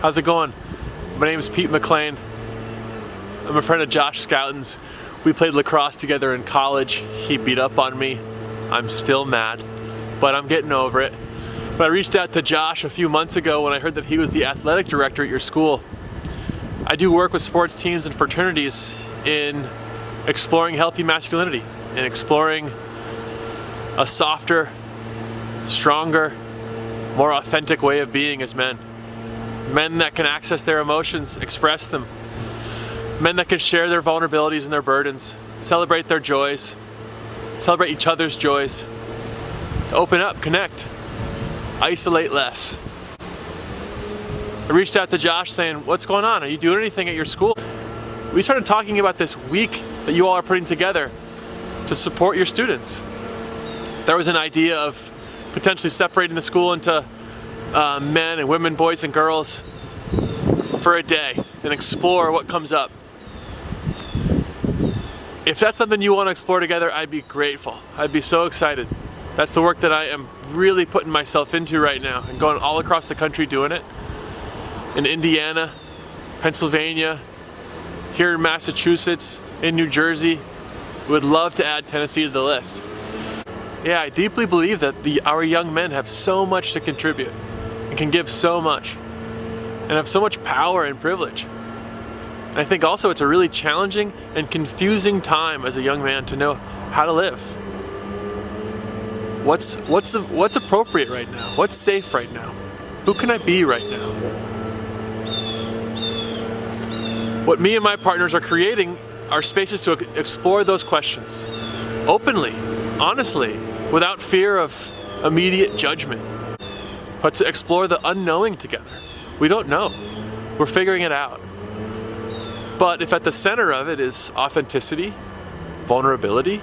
How's it going? My name is Pete McLean. I'm a friend of Josh Scouten's. We played lacrosse together in college. He beat up on me. I'm still mad, but I'm getting over it. But I reached out to Josh a few months ago when I heard that he was the athletic director at your school. I do work with sports teams and fraternities in exploring healthy masculinity and exploring a softer, stronger, more authentic way of being as men. Men that can access their emotions, express them. Men that can share their vulnerabilities and their burdens, celebrate their joys, celebrate each other's joys, open up, connect, isolate less. I reached out to Josh saying, what's going on? Are you doing anything at your school? We started talking about this week that you all are putting together to support your students. There was an idea of potentially separating the school into men and women, boys and girls for a day and explore what comes up. If that's something you want to explore together, I'd be grateful. I'd be so excited. That's the work that I am really putting myself into right now and going all across the country doing it. In Indiana, Pennsylvania, here in Massachusetts, in New Jersey. Would love to add Tennessee to the list. Yeah, I deeply believe that our young men have so much to contribute and can give so much and have so much power and privilege. And I think also it's a really challenging and confusing time as a young man to know how to live. What's appropriate right now? What's safe right now? Who can I be right now? What me and my partners are creating are spaces to explore those questions openly, honestly, without fear of immediate judgment, but to explore the unknowing together. We don't know. We're figuring it out. But if at the center of it is authenticity, vulnerability,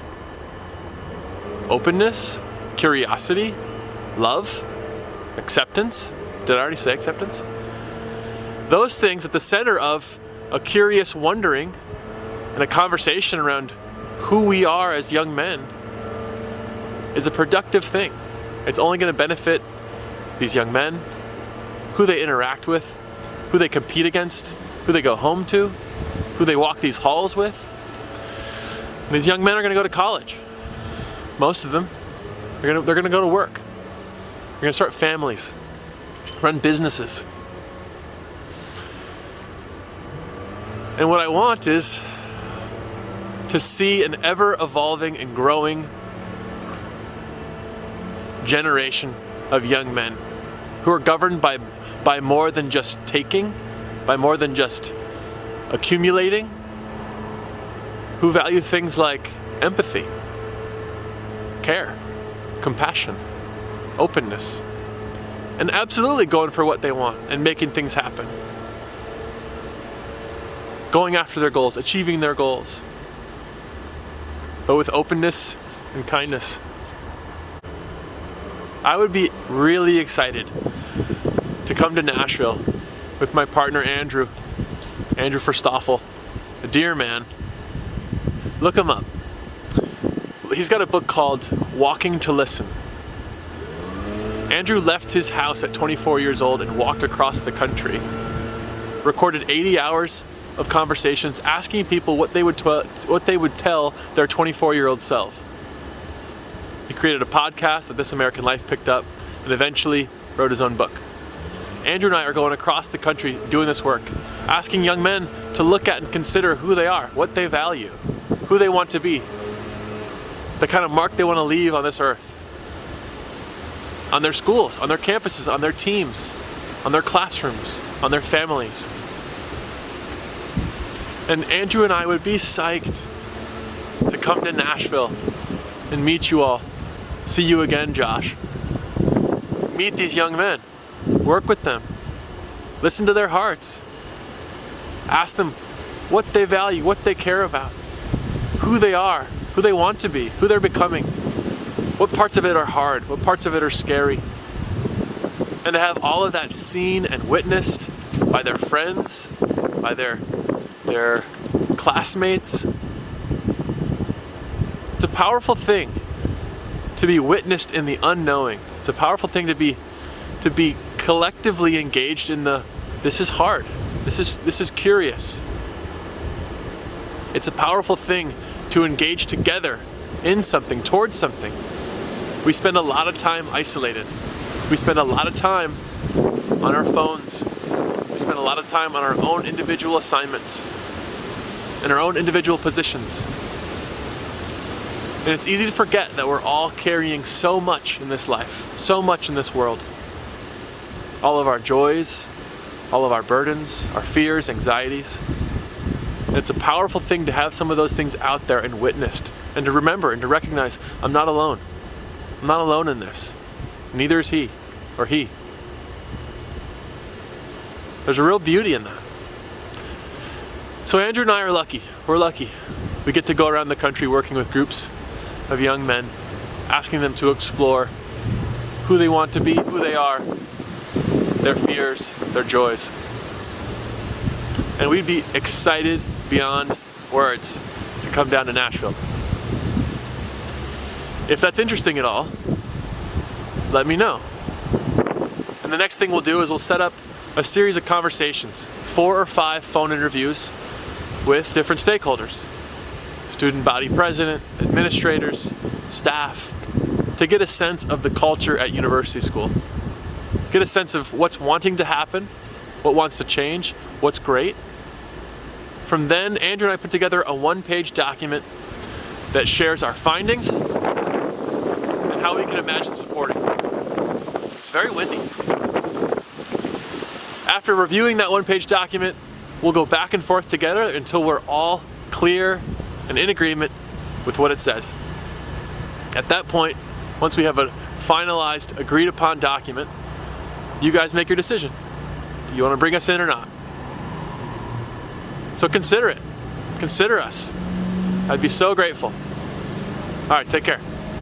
openness, curiosity, love, acceptance, did I already say acceptance? Those things at the center of a curious wondering and a conversation around who we are as young men is a productive thing. It's only going to benefit these young men, who they interact with, who they compete against, who they go home to, who they walk these halls with. And these young men are going to go to college. Most of them. They're going to go to work. They're going to start families, run businesses. And what I want is to see an ever-evolving and growing generation of young men who are governed by more than just taking, by more than just accumulating, who value things like empathy, care, compassion, openness, and absolutely going for what they want and making things happen. Going after their goals, achieving their goals, but with openness and kindness. I would be really excited to come to Nashville with my partner Andrew Verstoffel, a dear man. Look him up. He's got a book called Walking to Listen. Andrew left his house at 24 years old and walked across the country, recorded 80 hours of conversations asking people what they would tell their 24-year-old self. He created a podcast that This American Life picked up and eventually wrote his own book. Andrew and I are going across the country doing this work, asking young men to look at and consider who they are, what they value, who they want to be, the kind of mark they want to leave on this earth, on their schools, on their campuses, on their teams, on their classrooms, on their families. And Andrew and I would be psyched to come to Nashville and meet you all. See you again, Josh. Meet these young men. Work with them. Listen to their hearts. Ask them what they value, what they care about, who they are, who they want to be, who they're becoming. What parts of it are hard? What parts of it are scary? And to have all of that seen and witnessed by their friends, by their classmates. It's a powerful thing to be witnessed in the unknowing. It's a powerful thing to be collectively engaged in the This is hard. This is curious. It's a powerful thing to engage together in something, towards something. We spend a lot of time isolated. We spend a lot of time on our phones. We spend a lot of time on our own individual assignments and our own individual positions. And it's easy to forget that we're all carrying so much in this life, so much in this world. All of our joys, all of our burdens, our fears, anxieties. And it's a powerful thing to have some of those things out there and witnessed, and to remember and to recognize, I'm not alone. I'm not alone in this. Neither is he or he. There's a real beauty in that. So Andrew and I are lucky. We're lucky. We get to go around the country working with groups of young men, asking them to explore who they want to be, who they are, their fears, their joys. And we'd be excited beyond words to come down to Nashville. If that's interesting at all, let me know. And the next thing we'll do is we'll set up a series of conversations, 4 or 5 phone interviews with different stakeholders, student body president, administrators, staff, to get a sense of the culture at University School. Get a sense of what's wanting to happen, what wants to change, what's great. From then, Andrew and I put together a 1-page document that shares our findings and how we can imagine supporting. It's very windy. After reviewing that 1-page document, we'll go back and forth together until we're all clear and in agreement with what it says. At that point, once we have a finalized, agreed upon document, you guys make your decision. Do you want to bring us in or not? So consider it. Consider us. I'd be so grateful. All right, take care.